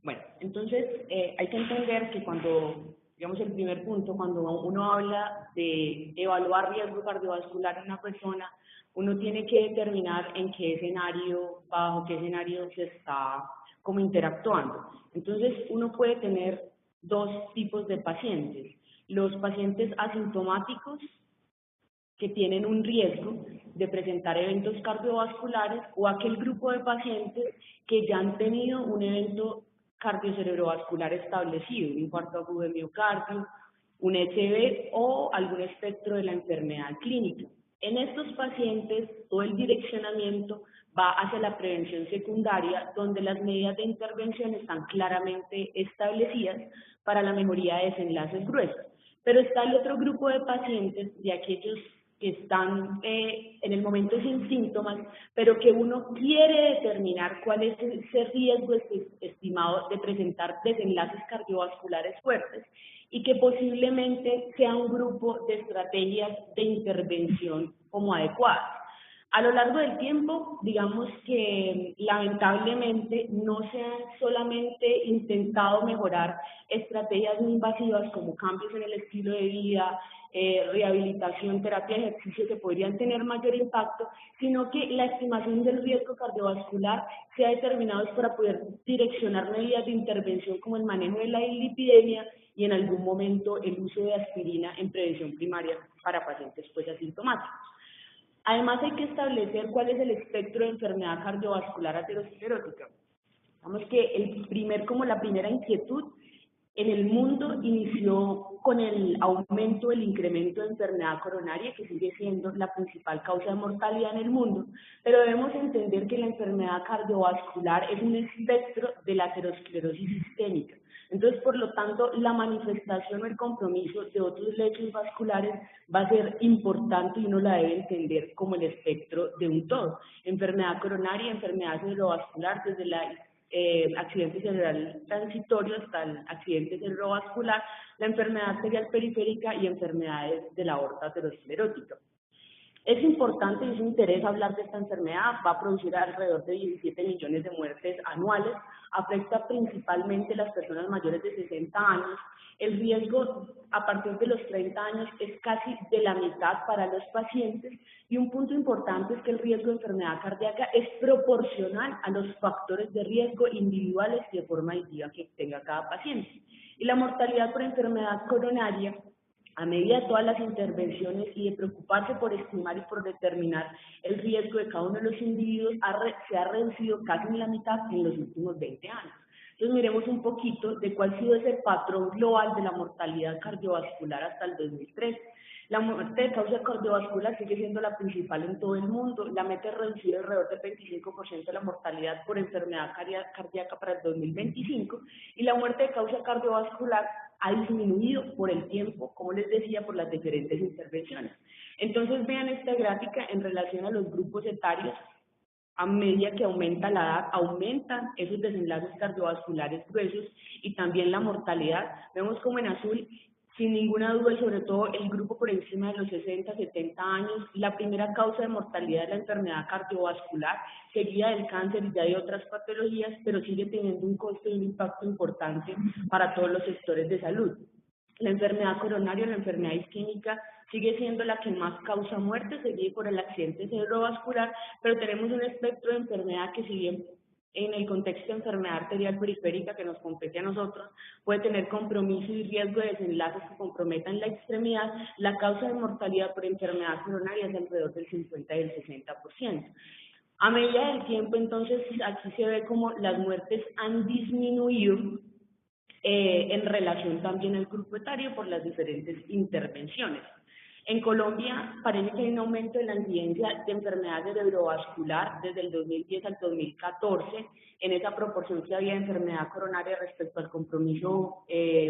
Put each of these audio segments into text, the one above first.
Bueno, entonces hay que entender que cuando, digamos, el primer punto, cuando uno habla de evaluar riesgo cardiovascular en una persona, uno tiene que determinar en qué escenario, bajo qué escenario se está como interactuando. Entonces, uno puede tener dos tipos de pacientes. Los pacientes asintomáticos, que tienen un riesgo de presentar eventos cardiovasculares, o aquel grupo de pacientes que ya han tenido un evento cardiocerebrovascular establecido, un infarto agudo de miocardio, un ECV o algún espectro de la enfermedad clínica. En estos pacientes, todo el direccionamiento va hacia la prevención secundaria, donde las medidas de intervención están claramente establecidas para la mejoría de desenlaces gruesos. Pero está el otro grupo de pacientes, de aquellos que están en el momento sin síntomas, pero que uno quiere determinar cuál es ese riesgo estimado de presentar desenlaces cardiovasculares fuertes y que posiblemente sea un grupo de estrategias de intervención como adecuadas. A lo largo del tiempo, digamos que lamentablemente no se han solamente intentado mejorar estrategias no invasivas como cambios en el estilo de vida, rehabilitación, terapia de ejercicio que podrían tener mayor impacto, sino que la estimación del riesgo cardiovascular se ha determinado para poder direccionar medidas de intervención como el manejo de la dislipidemia y en algún momento el uso de aspirina en prevención primaria para pacientes pues asintomáticos. Además, hay que establecer cuál es el espectro de enfermedad cardiovascular aterosclerótica. Digamos que la primera inquietud en el mundo inició con el aumento del incremento de enfermedad coronaria, que sigue siendo la principal causa de mortalidad en el mundo, pero debemos entender que la enfermedad cardiovascular es un espectro de la aterosclerosis sistémica. Entonces, por lo tanto, la manifestación o el compromiso de otros lechos vasculares va a ser importante y uno la debe entender como el espectro de un todo. Enfermedad coronaria, enfermedad cerebrovascular, desde la accidente cerebral transitorio hasta el accidente cerebrovascular, la enfermedad arterial periférica y enfermedades de la aorta aterosclerótica. Es importante y es un interés hablar de esta enfermedad, va a producir alrededor de 17 millones de muertes anuales, afecta principalmente a las personas mayores de 60 años, el riesgo a partir de los 30 años es casi de la mitad para los pacientes y un punto importante es que el riesgo de enfermedad cardíaca es proporcional a los factores de riesgo individuales y de forma aditiva que tenga cada paciente. Y la mortalidad por enfermedad coronaria, a medida de todas las intervenciones y de preocuparse por estimar y por determinar el riesgo de cada uno de los individuos, se ha reducido casi en la mitad en los últimos 20 años. Entonces miremos un poquito de cuál ha sido ese patrón global de la mortalidad cardiovascular hasta el 2003. La muerte de causa cardiovascular sigue siendo la principal en todo el mundo. La meta es reducir alrededor del 25% de la mortalidad por enfermedad cardíaca para el 2025 y la muerte de causa cardiovascular ha disminuido por el tiempo, como les decía, por las diferentes intervenciones. Entonces vean esta gráfica en relación a los grupos etarios. A medida que aumenta la edad, aumentan esos desenlaces cardiovasculares gruesos y también la mortalidad. Vemos como en azul, sin ninguna duda, y sobre todo el grupo por encima de los 60, 70 años, la primera causa de mortalidad es la enfermedad cardiovascular, seguida del cáncer y ya de otras patologías, pero sigue teniendo un costo y un impacto importante para todos los sectores de salud. La enfermedad coronaria, la enfermedad isquémica, sigue siendo la que más causa muerte, seguida por el accidente cerebrovascular, pero tenemos un espectro de enfermedad que, si bien en el contexto de enfermedad arterial periférica que nos compete a nosotros, puede tener compromiso y riesgo de desenlaces que comprometan la extremidad, la causa de mortalidad por enfermedad coronaria es alrededor del 50 y el 60%. A medida del tiempo, entonces, aquí se ve como las muertes han disminuido en relación también al grupo etario por las diferentes intervenciones. En Colombia parece que hay un aumento de la incidencia de enfermedad cerebrovascular desde el 2010 al 2014, en esa proporción que había de enfermedad coronaria respecto al compromiso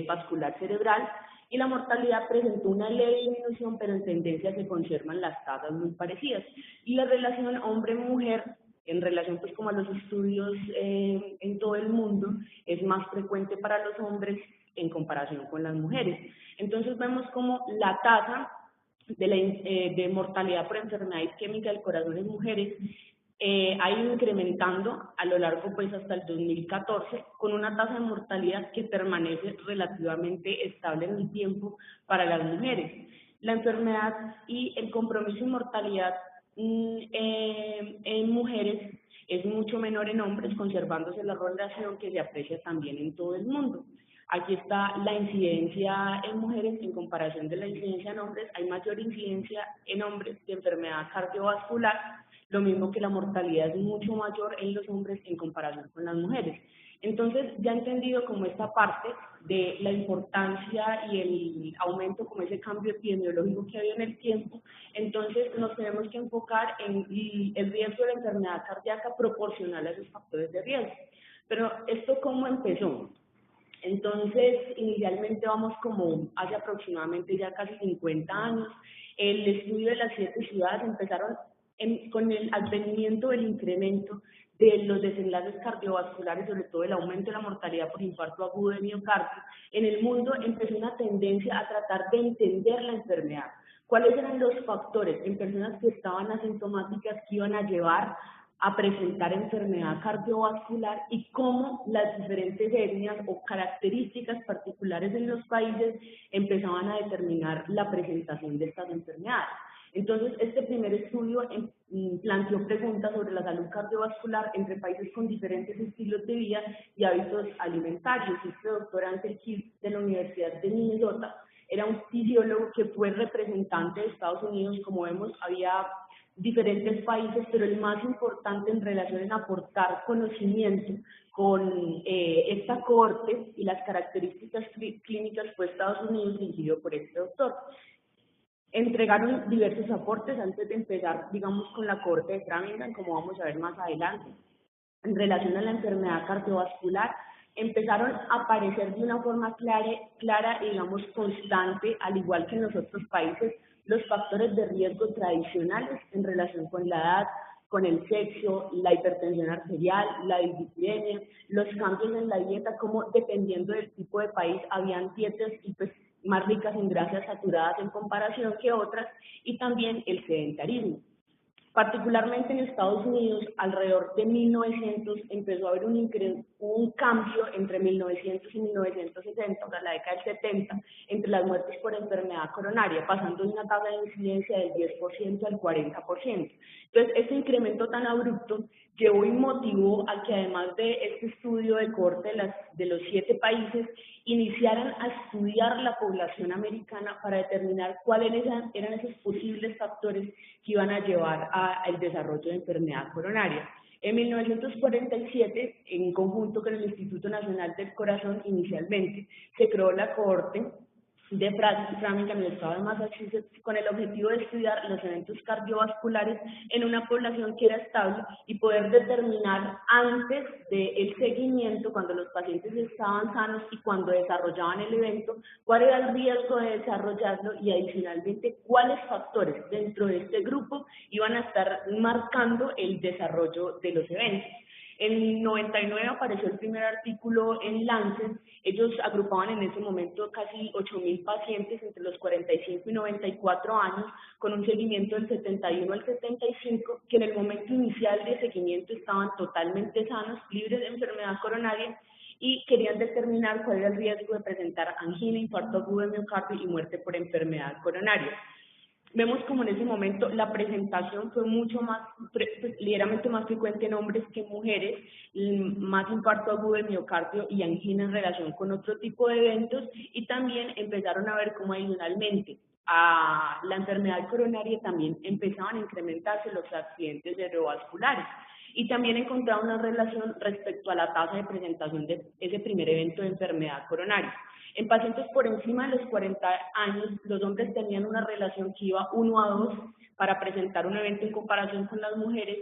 vascular cerebral, y la mortalidad presentó una leve disminución, pero en tendencia se conservan las tasas muy parecidas. Y la relación hombre-mujer, en relación pues como a los estudios en todo el mundo, es más frecuente para los hombres en comparación con las mujeres. Entonces vemos como la tasa de mortalidad por enfermedad isquémica del corazón en mujeres ha ido incrementando a lo largo pues hasta el 2014 con una tasa de mortalidad que permanece relativamente estable en el tiempo para las mujeres. La enfermedad y el compromiso en mortalidad en mujeres es mucho menor en hombres, conservándose la relación que se aprecia también en todo el mundo. Aquí está la incidencia en mujeres en comparación de la incidencia en hombres. Hay mayor incidencia en hombres de enfermedad cardiovascular, lo mismo que la mortalidad es mucho mayor en los hombres en comparación con las mujeres. Entonces, ya he entendido como esta parte de la importancia y el aumento, como ese cambio epidemiológico que ha habido en el tiempo, entonces nos tenemos que enfocar en el riesgo de la enfermedad cardíaca proporcional a esos factores de riesgo. Pero, ¿esto cómo empezó? Entonces, inicialmente vamos como hace aproximadamente ya casi 50 años. El estudio de las 7 ciudades empezaron con el advenimiento del incremento de los desenlaces cardiovasculares, sobre todo el aumento de la mortalidad por infarto agudo de miocardio. En el mundo empezó una tendencia a tratar de entender la enfermedad. ¿Cuáles eran los factores en personas que estaban asintomáticas que iban a llevar a presentar enfermedad cardiovascular y cómo las diferentes etnias o características particulares en los países empezaban a determinar la presentación de estas enfermedades? Entonces, este primer estudio planteó preguntas sobre la salud cardiovascular entre países con diferentes estilos de vida y hábitos alimentarios. Este doctor Ansel Keys de la Universidad de Minnesota era un fisiólogo que fue representante de Estados Unidos. Como vemos, había diferentes países, pero el más importante en relación en aportar conocimiento con esta cohorte y las características clínicas fue Estados Unidos, dirigido por este doctor. Entregaron diversos aportes antes de empezar, digamos, con la cohorte de Framingham, como vamos a ver más adelante. En relación a la enfermedad cardiovascular, empezaron a aparecer de una forma clara y, digamos, constante, al igual que en los otros países, los factores de riesgo tradicionales en relación con la edad, con el sexo, la hipertensión arterial, la dislipidemia, los cambios en la dieta, como dependiendo del tipo de país habían dietas y pues más ricas en grasas saturadas en comparación que otras, y también el sedentarismo. Particularmente en Estados Unidos, alrededor de 1900 empezó a haber un cambio entre 1900 y 1960, o sea, la década del 70, entre las muertes por enfermedad coronaria, pasando de una tasa de incidencia del 10% al 40%. Entonces, este incremento tan abrupto llevó y motivó a que, además de este estudio de cohorte de los 7 países, iniciaran a estudiar la población americana para determinar cuáles eran esos posibles factores que iban a llevar al desarrollo de enfermedad coronaria. En 1947, en conjunto con el Instituto Nacional del Corazón, inicialmente, se creó la cohorte de Framingham en el estado de Massachusetts con el objetivo de estudiar los eventos cardiovasculares en una población que era estable y poder determinar antes del seguimiento, cuando los pacientes estaban sanos y cuando desarrollaban el evento, cuál era el riesgo de desarrollarlo y adicionalmente cuáles factores dentro de este grupo iban a estar marcando el desarrollo de los eventos. En 99 apareció el primer artículo en Lancet. Ellos agrupaban en ese momento casi 8.000 pacientes entre los 45 y 94 años, con un seguimiento del 71 al 75, que en el momento inicial de seguimiento estaban totalmente sanos, libres de enfermedad coronaria, y querían determinar cuál era el riesgo de presentar angina, infarto agudo de miocardio y muerte por enfermedad coronaria. Vemos como en ese momento la presentación fue mucho más, ligeramente más frecuente en hombres que en mujeres, más infarto agudo de miocardio y angina en relación con otro tipo de eventos, y también empezaron a ver cómo adicionalmente a la enfermedad coronaria también empezaban a incrementarse los accidentes cerebrovasculares, y también encontraron una relación respecto a la tasa de presentación de ese primer evento de enfermedad coronaria. En pacientes por encima de los 40 años, los hombres tenían una relación que iba 1:2 para presentar un evento en comparación con las mujeres,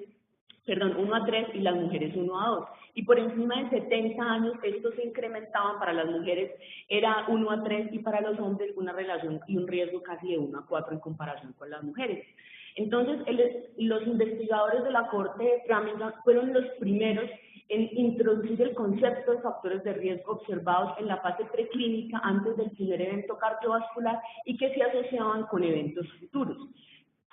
1:3, y las mujeres 1:2. Y por encima de 70 años, estos se incrementaban. Para las mujeres era 1:3 y para los hombres una relación y un riesgo casi de 1:4 en comparación con las mujeres. Entonces, los investigadores de la cohorte de Framingham fueron los primeros en introducir el concepto de factores de riesgo observados en la fase preclínica antes del primer evento cardiovascular y que se asociaban con eventos futuros.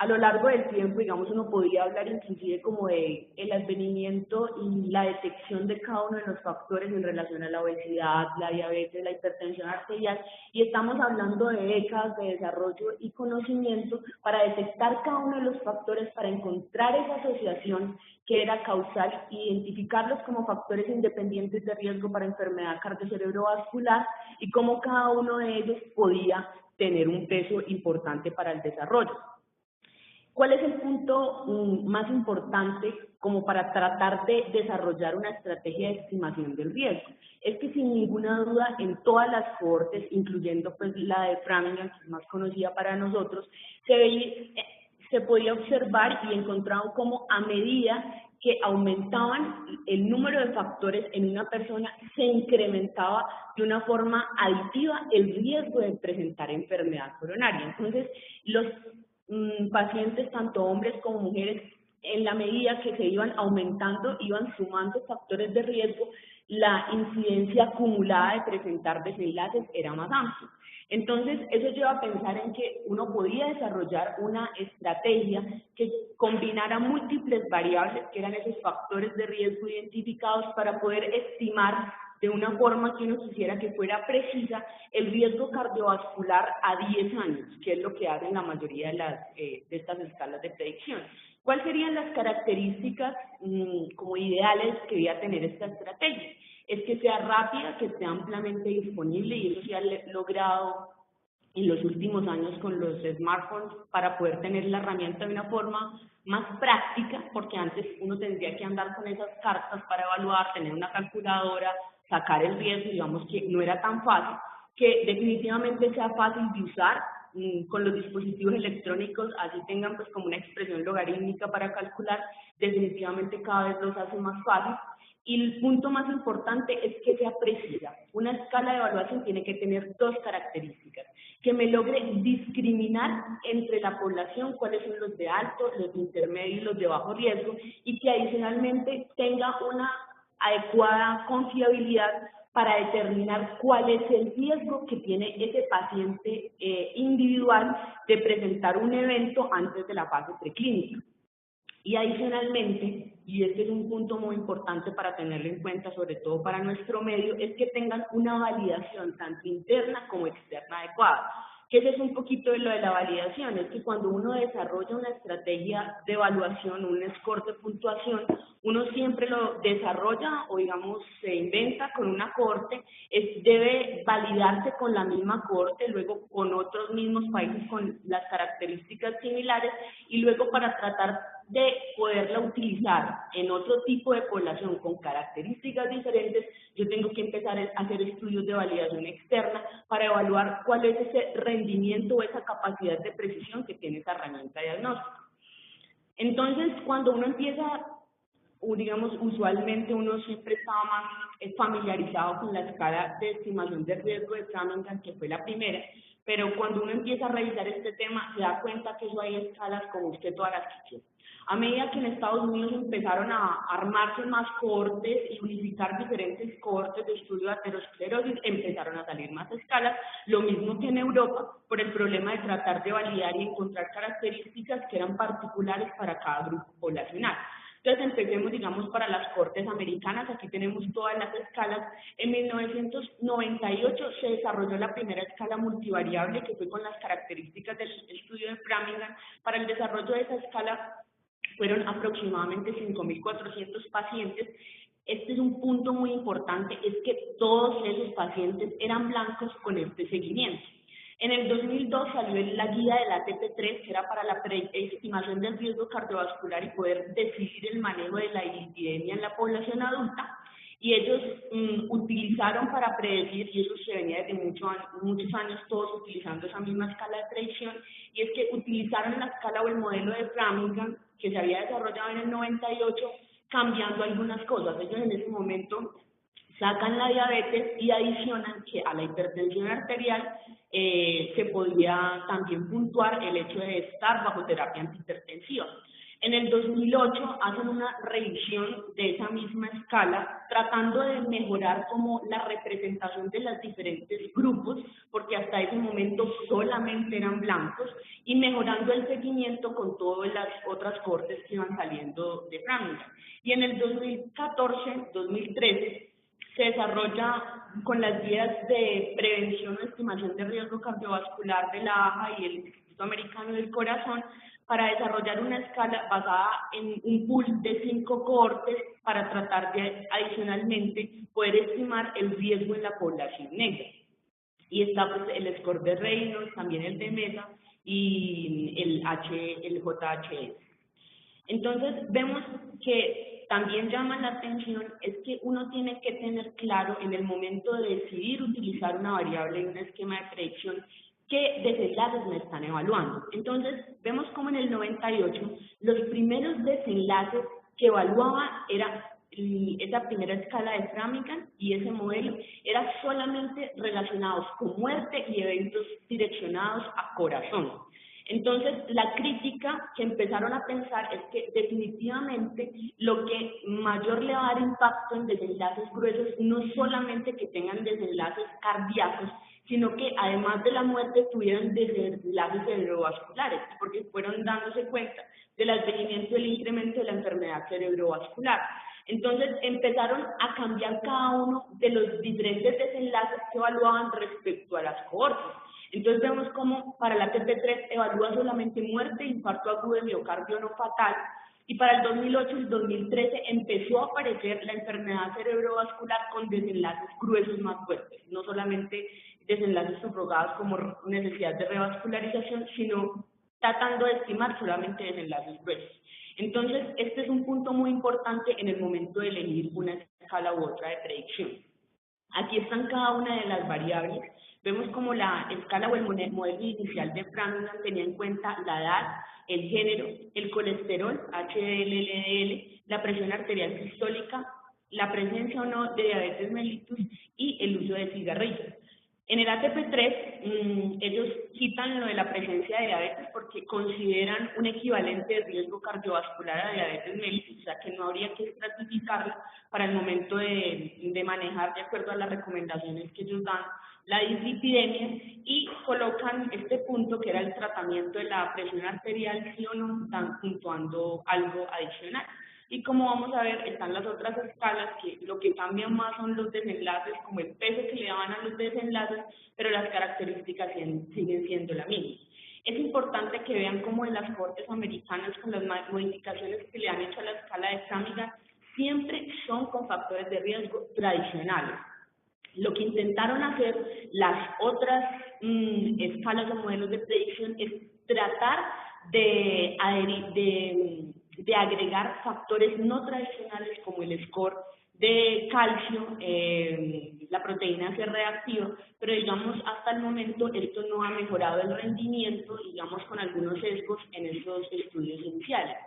A lo largo del tiempo, digamos, uno podría hablar inclusive como de el advenimiento y la detección de cada uno de los factores en relación a la obesidad, la diabetes, la hipertensión arterial, y estamos hablando de décadas de desarrollo y conocimiento para detectar cada uno de los factores, para encontrar esa asociación que era causal, identificarlos como factores independientes de riesgo para enfermedad cardiocerebrovascular y cómo cada uno de ellos podía tener un peso importante para el desarrollo. ¿Cuál es el punto más importante como para tratar de desarrollar una estrategia de estimación del riesgo? Es que sin ninguna duda en todas las cohortes, incluyendo pues la de Framingham, que es más conocida para nosotros, se podía observar y encontraron cómo a medida que aumentaban el número de factores en una persona, se incrementaba de una forma aditiva el riesgo de presentar enfermedad coronaria. Entonces, los pacientes, tanto hombres como mujeres, en la medida que se iban aumentando, iban sumando factores de riesgo, la incidencia acumulada de presentar desenlaces era más amplia. Entonces, eso lleva a pensar en que uno podía desarrollar una estrategia que combinara múltiples variables, que eran esos factores de riesgo identificados, para poder estimar de una forma que uno quisiera que fuera precisa el riesgo cardiovascular a 10 años, que es lo que hacen la mayoría de estas escalas de predicción. ¿Cuáles serían las características como ideales que debía tener esta estrategia? Es que sea rápida, que esté ampliamente disponible, y eso se ha logrado en los últimos años con los smartphones para poder tener la herramienta de una forma más práctica, porque antes uno tendría que andar con esas cartas para evaluar, tener una calculadora, sacar el riesgo, digamos que no era tan fácil, que definitivamente sea fácil de usar con los dispositivos electrónicos, así tengan pues como una expresión logarítmica para calcular, definitivamente cada vez los hace más fácil. Y el punto más importante es que sea precisa. Una escala de evaluación tiene que tener dos características: que me logre discriminar entre la población cuáles son los de alto, los de intermedio y los de bajo riesgo, y que adicionalmente tenga una adecuada confiabilidad para determinar cuál es el riesgo que tiene ese paciente individual de presentar un evento antes de la fase preclínica. Y adicionalmente, y este es un punto muy importante para tenerlo en cuenta, sobre todo para nuestro medio, es que tengan una validación tanto interna como externa adecuada. Que ese es un poquito de lo de la validación, es que cuando uno desarrolla una estrategia de evaluación, un score de puntuación, uno siempre lo desarrolla o digamos se inventa con una cohorte, debe validarse con la misma cohorte, luego con otros mismos países con las características similares, y luego para tratar de poderla utilizar en otro tipo de población con características diferentes, yo tengo que empezar a hacer estudios de validación externa para evaluar cuál es ese rendimiento o esa capacidad de precisión que tiene esa herramienta de diagnóstico. Entonces, cuando uno empieza, digamos, usualmente uno siempre estaba más familiarizado con la escala de estimación de riesgo de Framingham, que fue la primera, pero cuando uno empieza a revisar este tema, se da cuenta que eso hay escalas como usted todas las que quiere. A medida que en Estados Unidos empezaron a armarse más cohortes y unificar diferentes cohortes de estudio de aterosclerosis, empezaron a salir más escalas, lo mismo que en Europa, por el problema de tratar de validar y encontrar características que eran particulares para cada grupo poblacional. Entonces empecemos, digamos, para las cohortes americanas. Aquí tenemos todas las escalas. En 1998 se desarrolló la primera escala multivariable, que fue con las características del estudio de Framingham. Para el desarrollo de esa escala fueron aproximadamente 5.400 pacientes. Este es un punto muy importante, es que todos esos pacientes eran blancos con este seguimiento. En el 2002 salió la guía del ATP3, que era para la estimación del riesgo cardiovascular y poder decidir el manejo de la lipidemia en la población adulta, y ellos utilizaron para predecir, y eso se venía desde muchos años todos utilizando esa misma escala de predicción, y es que utilizaron la escala o el modelo de Framingham que se había desarrollado en el 98, cambiando algunas cosas. Ellos en ese momento sacan la diabetes y adicionan que a la hipertensión arterial se podía también puntuar el hecho de estar bajo terapia antihipertensiva. En el 2008 hacen una revisión de esa misma escala, tratando de mejorar como la representación de los diferentes grupos, porque hasta ese momento solamente eran blancos, y mejorando el seguimiento con todas las otras cortes que iban saliendo de Framingham. Y en el 2014-2013 se desarrolla con las guías de prevención o estimación de riesgo cardiovascular de la AJA y el Instituto Americano del Corazón, para desarrollar una escala basada en un pool de 5 cohortes para tratar de adicionalmente poder estimar el riesgo en la población negra. Y está pues el score de Reynolds, también el de Mesa y el JHS. Entonces vemos que también llama la atención es que uno tiene que tener claro en el momento de decidir utilizar una variable en un esquema de predicción qué desenlaces me están evaluando. Entonces vemos como en el 98 los primeros desenlaces que evaluaba era esa primera escala de Framingham, y ese modelo era solamente relacionados con muerte y eventos direccionados a corazón. Entonces, la crítica que empezaron a pensar es que definitivamente lo que mayor le va a dar impacto en desenlaces gruesos no solamente que tengan desenlaces cardíacos, sino que además de la muerte tuvieran desenlaces cerebrovasculares, porque fueron dándose cuenta del advenimiento del incremento de la enfermedad cerebrovascular. Entonces empezaron a cambiar cada uno de los diferentes desenlaces que evaluaban respecto a las cohortes. Entonces vemos como para la TP3 evalúa solamente muerte, infarto agudo de miocardio no fatal, y para el 2008 y el 2013 empezó a aparecer la enfermedad cerebrovascular con desenlaces gruesos más fuertes, no solamente desenlaces subrogados como necesidad de revascularización, sino tratando de estimar solamente desenlaces gruesos. Entonces, este es un punto muy importante en el momento de elegir una escala u otra de predicción. Aquí están cada una de las variables. Vemos como la escala o el modelo inicial de Framingham tenía en cuenta la edad, el género, el colesterol, HDL, LDL, la presión arterial sistólica, la presencia o no de diabetes mellitus y el uso de cigarrillos. En el ATP3, ellos quitan lo de la presencia de diabetes porque consideran un equivalente de riesgo cardiovascular a diabetes mellitus, o sea que no habría que estratificarla para el momento de manejar de acuerdo a las recomendaciones que ellos dan la dislipidemia, y colocan este punto que era el tratamiento de la presión arterial, sí o no, están puntuando algo adicional. Y como vamos a ver, están las otras escalas que lo que cambian más son los desenlaces, como el peso que le daban a los desenlaces, pero las características siguen siendo las mismas. Es importante que vean cómo en las cortes americanas, con las modificaciones que le han hecho a la escala de Framingham, siempre son con factores de riesgo tradicionales. Lo que intentaron hacer las otras escalas o modelos de predicción es tratar de agregar factores no tradicionales como el score de calcio, la proteína C reactiva, pero digamos hasta el momento esto no ha mejorado el rendimiento, digamos con algunos sesgos en esos estudios iniciales.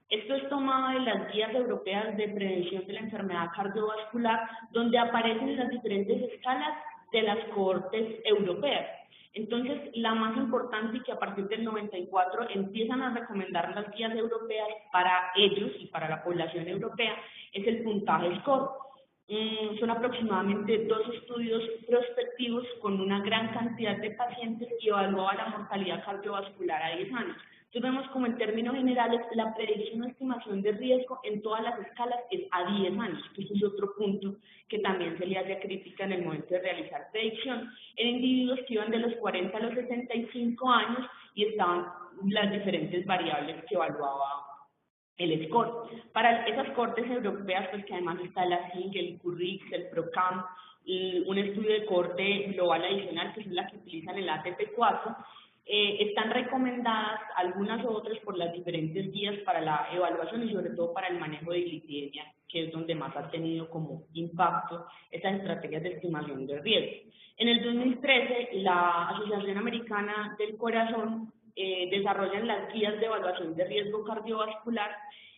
Esto es tomado de las guías europeas de prevención de la enfermedad cardiovascular, donde aparecen las diferentes escalas de las cohortes europeas. Entonces, la más importante, y que a partir del 94 empiezan a recomendar las guías europeas para ellos y para la población europea, es el puntaje SCORE. Son aproximadamente 2 estudios prospectivos con una gran cantidad de pacientes y evaluaba la mortalidad cardiovascular a 10 años. Entonces vemos como en términos generales la predicción o estimación de riesgo en todas las escalas es a 10 años, que ese es otro punto que también se le hace crítica en el momento de realizar predicción, en individuos que iban de los 40 a los 65 años y estaban las diferentes variables que evaluaba el score. Para esas cortes europeas, pues que además está la SIG, el CURRIX, el PROCAM, un estudio de corte global adicional, que es la que utilizan el ATP4, están recomendadas algunas otras por las diferentes guías para la evaluación y sobre todo para el manejo de dislipidemia, que es donde más ha tenido como impacto estas estrategias de estimación de riesgo. En el 2013, la Asociación Americana del Corazón desarrollan las guías de evaluación de riesgo cardiovascular,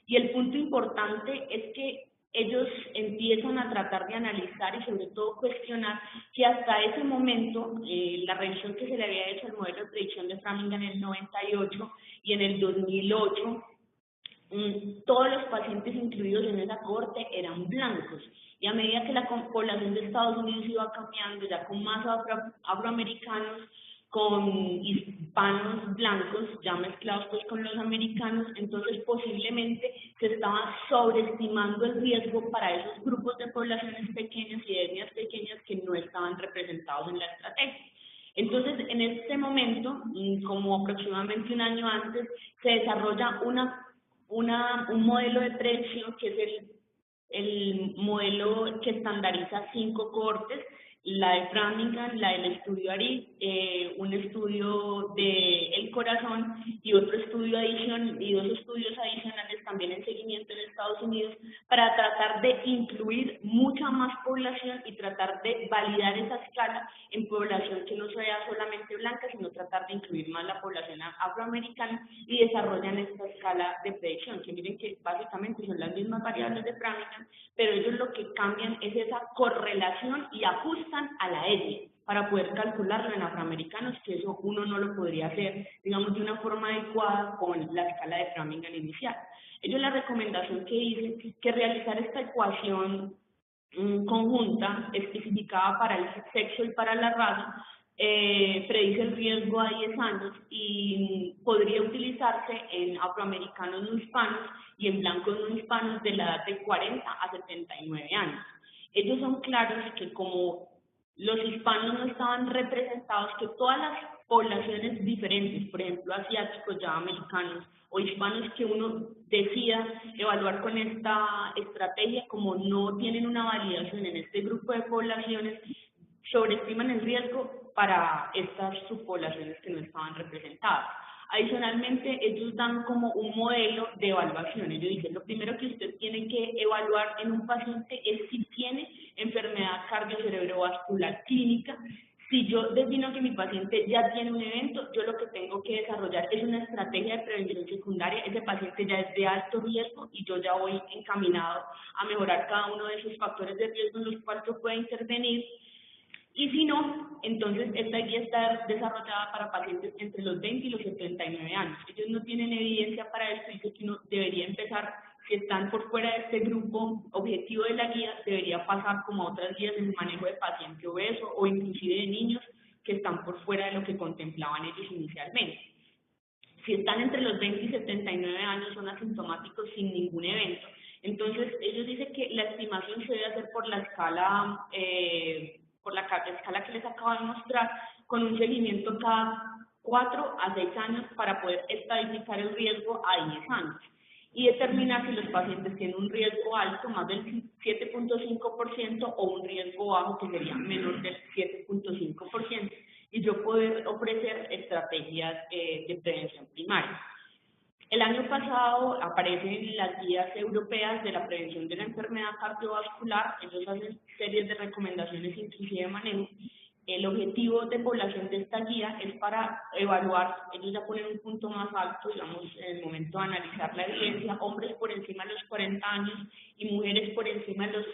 y el punto importante es que ellos empiezan a tratar de analizar y sobre todo cuestionar que hasta ese momento la revisión que se le había hecho al modelo de predicción de Framingham en el 98 y en el 2008 todos los pacientes incluidos en esa cohorte eran blancos. Y a medida que la población de Estados Unidos iba cambiando, ya con más afroamericanos, con hispanos blancos, ya mezclados pues con los americanos, entonces posiblemente se estaba sobreestimando el riesgo para esos grupos de poblaciones pequeñas y de etnias pequeñas que no estaban representados en la estrategia. Entonces, en este momento, como aproximadamente un año antes, se desarrolla un modelo de predicción que es el modelo que estandariza 5 cohortes, la de Framingham, la del estudio ARIS, un estudio del corazón y otro estudio y 2 estudios adicionales también en seguimiento en Estados Unidos para tratar de incluir mucha más población y tratar de validar esa escala en población que no sea solamente blanca, sino tratar de incluir más la población afroamericana y desarrollan esta escala de predicción, que miren que básicamente son las mismas variables de Framingham, pero ellos lo que cambian es esa correlación y ajustan a la etnia para poder calcularlo en afroamericanos, que eso uno no lo podría hacer, digamos, de una forma adecuada con la escala de Framingham inicial. Ellos la recomendación que dicen que realizar esta ecuación conjunta especificada para el sexo y para la raza predice el riesgo a 10 años y podría utilizarse en afroamericanos no hispanos y en blancos no hispanos de la edad de 40 a 79 años. Ellos son claros que como los hispanos no estaban representados, que todas las poblaciones diferentes, por ejemplo asiáticos, ya americanos o hispanos que uno decida evaluar con esta estrategia, como no tienen una validación en este grupo de poblaciones, sobreestiman el riesgo para estas subpoblaciones que no estaban representadas. Adicionalmente, ellos dan como un modelo de evaluación. Ellos dicen, lo primero que usted tiene que evaluar en un paciente es si tiene enfermedad cardiocerebrovascular clínica. Si yo defino que mi paciente ya tiene un evento, yo lo que tengo que desarrollar es una estrategia de prevención secundaria. Ese paciente ya es de alto riesgo y yo ya voy encaminado a mejorar cada uno de esos factores de riesgo en los cuales yo pueda intervenir. Y si no, entonces esta guía está desarrollada para pacientes entre los 20 y los 79 años. Ellos no tienen evidencia para esto, dice que uno debería empezar, si están por fuera de este grupo objetivo de la guía, debería pasar como a otras guías en el manejo de paciente obeso o inclusive de niños que están por fuera de lo que contemplaban ellos inicialmente. Si están entre los 20 y 79 años, son asintomáticos sin ningún evento. Entonces, ellos dicen que la estimación se debe hacer por la escala escala que les acabo de mostrar, con un seguimiento cada 4 a 6 años para poder estabilizar el riesgo a 10 años y determinar si los pacientes tienen un riesgo alto, más del 7.5%, o un riesgo bajo, que sería menor del 7.5%, y yo poder ofrecer estrategias de prevención primaria. El año pasado aparecen las guías europeas de la prevención de la enfermedad cardiovascular. Ellos hacen series de recomendaciones inclusive de manejo. El objetivo de población de esta guía es para evaluar, ellos ya ponen un punto más alto, digamos, en el momento de analizar la evidencia, hombres por encima de los 40 años y mujeres por encima de los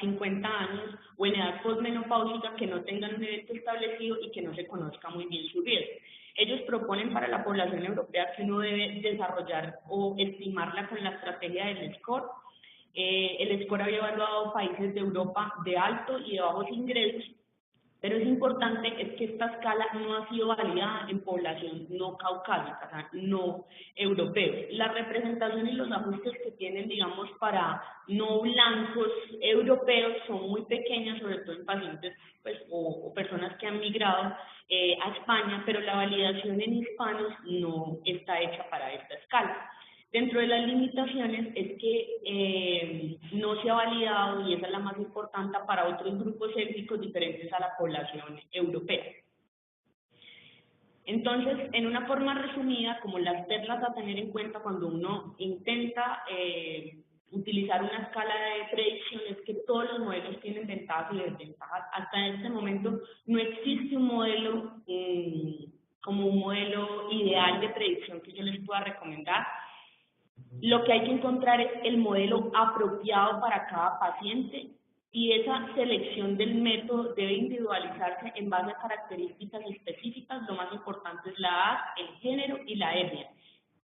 50 años o en edad postmenopáusica que no tengan un evento establecido y que no se conozca muy bien su riesgo. Ellos proponen para la población europea que uno debe desarrollar o estimarla con la estrategia del SCORE. El SCORE había evaluado países de Europa de altos y de bajos ingresos, pero es importante es que esta escala no ha sido validada en población no caucásica, o sea, no europeo. La representación y los ajustes que tienen, digamos, para no blancos europeos son muy pequeñas, sobre todo en pacientes pues, o personas que han migrado a España, pero la validación en hispanos no está hecha para esta escala. Dentro de las limitaciones es que no se ha validado, y esa es la más importante, para otros grupos étnicos diferentes a la población europea. Entonces, en una forma resumida, como las perlas a tener en cuenta cuando uno intenta utilizar una escala de predicción, es que todos los modelos tienen ventajas y desventajas. Hasta este momento no existe un modelo como un modelo ideal de predicción que yo les pueda recomendar. Lo que hay que encontrar es el modelo apropiado para cada paciente y esa selección del método debe individualizarse en base a características específicas. Lo más importante es la edad, el género y la etnia.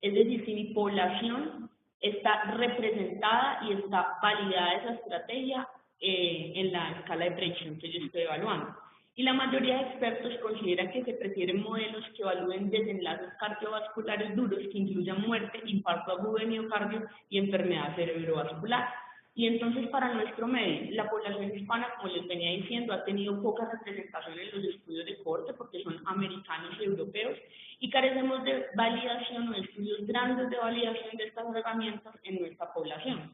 Es decir, si mi población está representada y está validada esa estrategia en la escala de predicción que yo estoy evaluando. Y la mayoría de expertos considera que se prefieren modelos que evalúen desenlaces cardiovasculares duros que incluyan muerte, infarto agudo de miocardio y enfermedad cerebrovascular. Y entonces para nuestro medio, la población hispana, como les venía diciendo, ha tenido poca representación en los estudios de cohorte porque son americanos y europeos y carecemos de validación o de estudios grandes de validación de estas herramientas en nuestra población.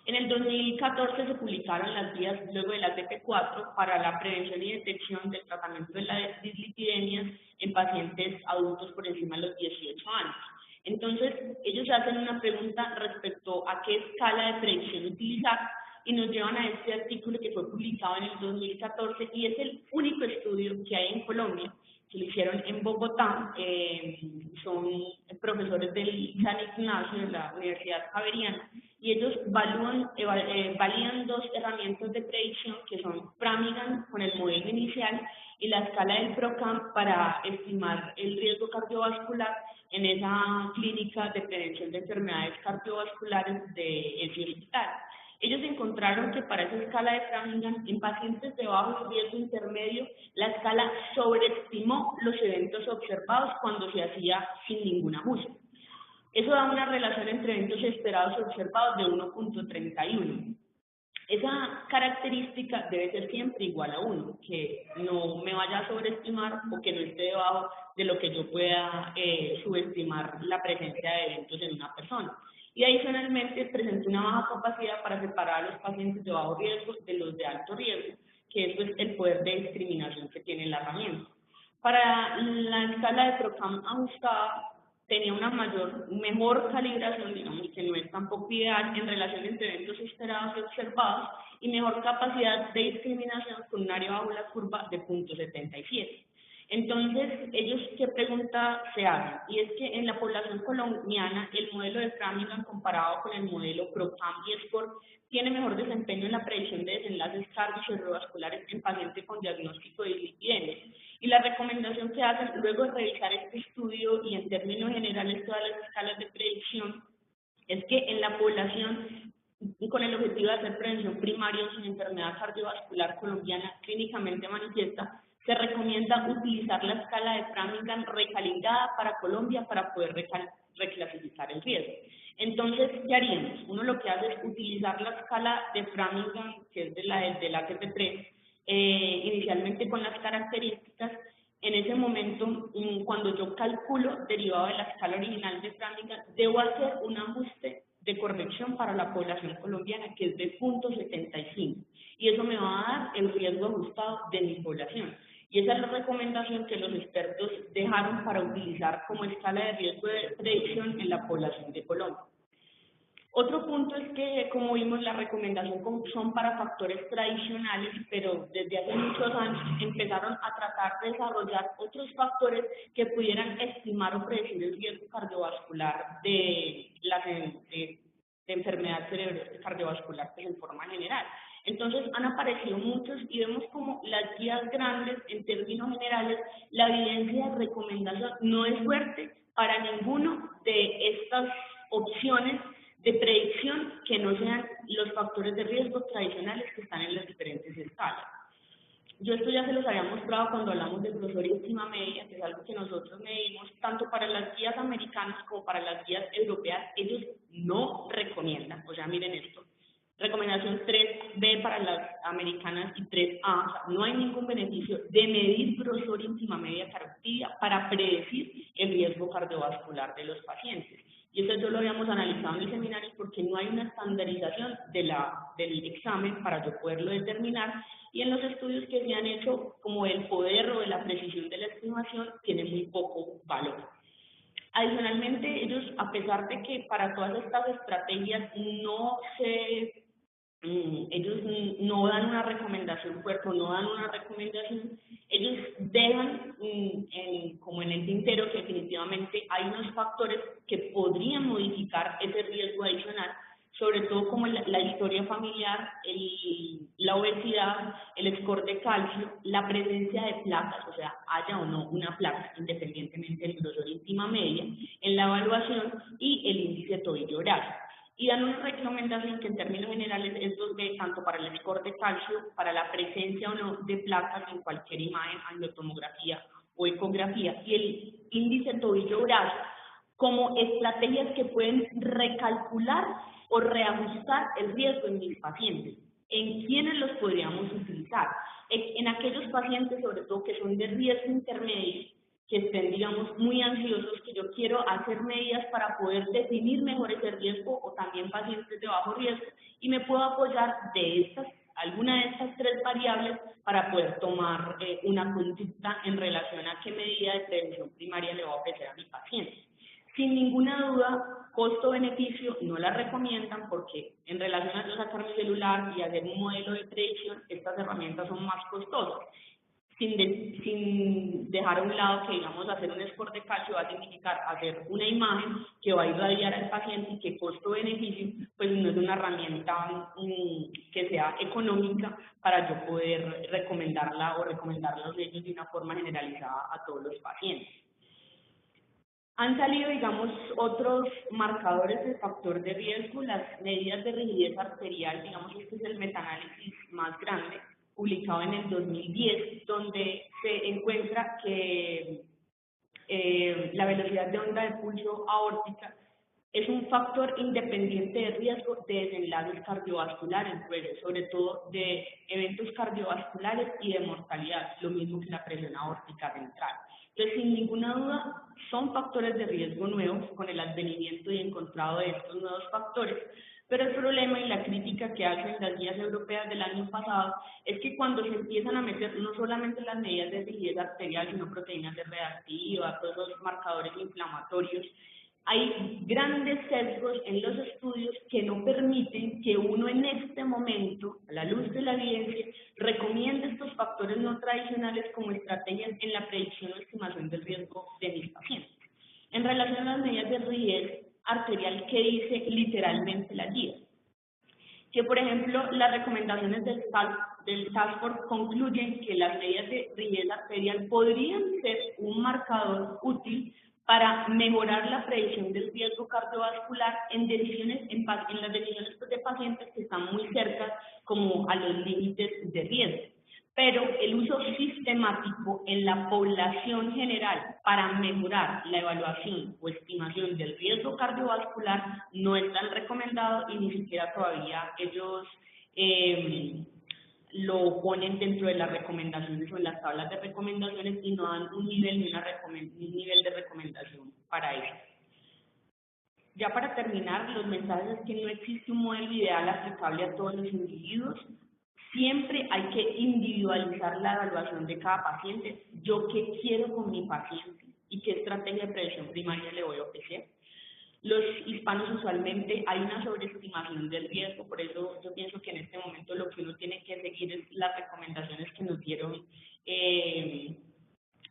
En el 2014 se publicaron las guías luego de la TP4 para la prevención y detección del tratamiento de las dislipidemias en pacientes adultos por encima de los 18 años. Entonces, ellos hacen una pregunta respecto a qué escala de predicción utilizar y nos llevan a este artículo que fue publicado en el 2014 y es el único estudio que hay en Colombia, que lo hicieron en Bogotá, son profesores del San Ignacio de la Universidad Javeriana, y ellos validan dos herramientas de predicción que son Framingham con el modelo inicial y la escala del PROCAM para estimar el riesgo cardiovascular en esa clínica de prevención de enfermedades cardiovasculares de ese hospital. Ellos encontraron que para esa escala de Framingham, en pacientes de bajo riesgo intermedio, la escala sobreestimó los eventos observados cuando se hacía sin ningún ajuste. Eso da una relación entre eventos esperados y observados de 1.31. Esa característica debe ser siempre igual a 1, que no me vaya a sobreestimar o que no esté debajo de lo que yo pueda subestimar la presencia de eventos en una persona. Y adicionalmente presenta una baja capacidad para separar a los pacientes de bajo riesgo de los de alto riesgo, que eso es el poder de discriminación que tiene la herramienta. Para la escala de PROCAM ajustada, tenía una mejor calibración, digamos que no es tampoco ideal en relación entre eventos esperados y observados, y mejor capacidad de discriminación con un área bajo la curva de 0.77. Entonces, ellos, ¿qué pregunta se hacen? Y es que en la población colombiana, el modelo de Framingham comparado con el modelo PROCAM y SCORE tiene mejor desempeño en la predicción de desenlaces cardiovasculares en pacientes con diagnóstico de dislipidemias. Y la recomendación que hacen luego de revisar este estudio y en términos generales todas las escalas de predicción es que en la población con el objetivo de hacer prevención primaria sin enfermedad cardiovascular colombiana clínicamente manifiesta, se recomienda utilizar la escala de Framingham recalibrada para Colombia para poder reclasificar el riesgo. Entonces, ¿qué haríamos? Uno lo que hace es utilizar la escala de Framingham, que es de la TP3, inicialmente con las características. En ese momento, cuando yo calculo derivado de la escala original de Framingham, debo hacer un ajuste de corrección para la población colombiana, que es de 0.75, y eso me va a dar el riesgo ajustado de mi población. Y esa es la recomendación que los expertos dejaron para utilizar como escala de riesgo de predicción en la población de Colombia. Otro punto es que, como vimos, la recomendación son para factores tradicionales, pero desde hace muchos años empezaron a tratar de desarrollar otros factores que pudieran estimar o predecir el riesgo cardiovascular de enfermedad cardiovascular en forma general. Entonces han aparecido muchos y vemos como las guías grandes, en términos generales, la evidencia de recomendación no es fuerte para ninguno de estas opciones de predicción que no sean los factores de riesgo tradicionales que están en las diferentes escalas. Yo esto ya se los había mostrado cuando hablamos de grosor y estima media, que es algo que nosotros medimos tanto para las guías americanas como para las guías europeas. Ellos no recomiendan, o sea, miren esto, recomendación 3B para las americanas y 3A, o sea, no hay ningún beneficio de medir grosor y estima media carotidia para predecir el riesgo cardiovascular de los pacientes. Y eso yo lo habíamos analizado en el seminario porque no hay una estandarización del examen para yo poderlo determinar, y en los estudios que se han hecho, como el poder o de la precisión de la estimación, tiene muy poco valor. Adicionalmente, ellos, a pesar de que para todas estas estrategias ellos no dan una recomendación fuerte, no dan una recomendación, ellos dejan como en el tintero que definitivamente hay unos factores que podrían modificar ese riesgo adicional, sobre todo como la historia familiar, la obesidad, el score de calcio, la presencia de placas, o sea, haya o no una placa, independientemente del grosor íntima media, en la evaluación, y el índice tobillo-brazo. Y dan una recomendación que en términos generales es 2B, tanto para el score de calcio, para la presencia o no de placas en cualquier imagen, angiotomografía o ecografía, y el índice tobillo-brazo como estrategias que pueden recalcular o reajustar el riesgo en mis pacientes. ¿En quiénes los podríamos utilizar? En aquellos pacientes, sobre todo, que son de riesgo intermedio, que estén, digamos, muy ansiosos, que yo quiero hacer medidas para poder definir mejor ese riesgo, o también pacientes de bajo riesgo, y me puedo apoyar de alguna de estas tres variables para poder tomar una conducta en relación a qué medida de prevención primaria le voy a ofrecer a mi paciente. Sin ninguna duda, costo-beneficio no la recomiendan porque en relación a yo sacar mi celular y hacer un modelo de predicción, estas herramientas son más costosas. Sin dejar a un lado que, digamos, hacer un score de calcio va a significar hacer una imagen que va a irradiar al paciente y que costo-beneficio pues no es una herramienta que sea económica para yo poder recomendarla o recomendarlos ellos de una forma generalizada a todos los pacientes. Han salido, digamos, otros marcadores de factor de riesgo, las medidas de rigidez arterial, digamos, este es el metaanálisis más grande, publicado en el 2010, donde se encuentra que la velocidad de onda de pulso aórtica es un factor independiente de riesgo de desenlaces cardiovasculares, sobre todo de eventos cardiovasculares y de mortalidad, lo mismo que la presión aórtica ventral. Entonces, sin ninguna duda, son factores de riesgo nuevos con el advenimiento y encontrado de estos nuevos factores, pero el problema y la crítica que hacen las guías europeas del año pasado es que cuando se empiezan a meter no solamente las medidas de rigidez arterial, sino proteínas de reactiva, todos los marcadores inflamatorios, hay grandes sesgos en los estudios que no permiten que uno en este momento, a la luz de la evidencia, recomiende estos factores no tradicionales como estrategias en la predicción o estimación del riesgo de mis pacientes. En relación a las medidas de rigidez arterial, ¿qué dice literalmente la guía? Que, por ejemplo, las recomendaciones del Task Force concluyen que las medidas de rigidez arterial podrían ser un marcador útil para mejorar la predicción del riesgo cardiovascular en las decisiones de pacientes que están muy cerca como a los límites de riesgo. Pero el uso sistemático en la población general para mejorar la evaluación o estimación del riesgo cardiovascular no es tan recomendado y ni siquiera todavía ellos lo ponen dentro de las recomendaciones o en las tablas de recomendaciones y no dan un nivel de recomendación para eso. Ya para terminar, los mensajes es que no existe un modelo ideal aplicable a todos los individuos. Siempre hay que individualizar la evaluación de cada paciente. Yo qué quiero con mi paciente y qué estrategia de prevención primaria le voy a ofrecer. Los hispanos usualmente hay una sobreestimación del riesgo, por eso yo pienso que en este momento lo que uno tiene que seguir es las recomendaciones que nos dieron en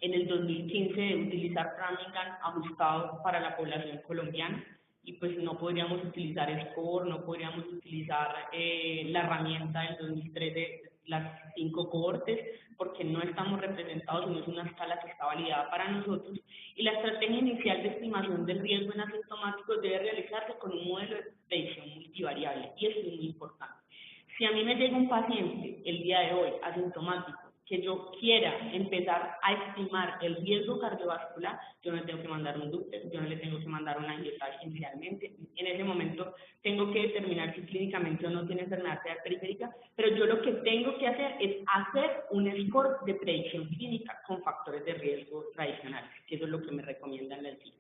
el 2015 de utilizar Framingham ajustado para la población colombiana, y pues no podríamos utilizar SCORE, no podríamos utilizar la herramienta del 2013, las 5 cohortes, porque no estamos representados, no es una escala que está validada para nosotros, y la estrategia inicial de estimación del riesgo en asintomáticos debe realizarse con un modelo de predicción multivariable, y eso es muy importante. Si a mí me llega un paciente el día de hoy asintomático, que yo quiera empezar a estimar el riesgo cardiovascular, yo no le tengo que mandar un Doppler, yo no le tengo que mandar una angiotaxia inicialmente. En ese momento tengo que determinar si clínicamente o no tiene enfermedad periférica, pero yo lo que tengo que hacer es hacer un score de predicción clínica con factores de riesgo tradicionales, que eso es lo que me recomiendan las guías.